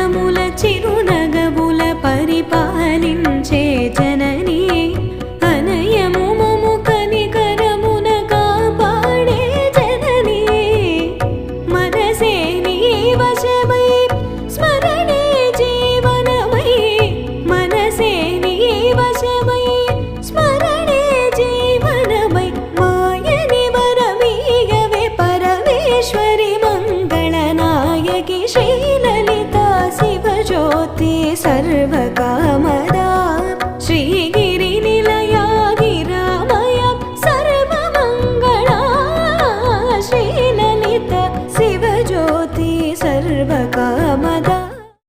జగముల చిరునగవుల పరిపాలించే జననీ అనయము మము కనికరమున కాపాడే జననీ మనసే నీ వశమై స్మరణే జీవనమై మనసే నీ వశమై స్మరణే జీవనమై మాయని వరమీయవే పరమేశ్వరి మంగళనాయకి శ్రీలలితా శివజ్యోతి సర్వ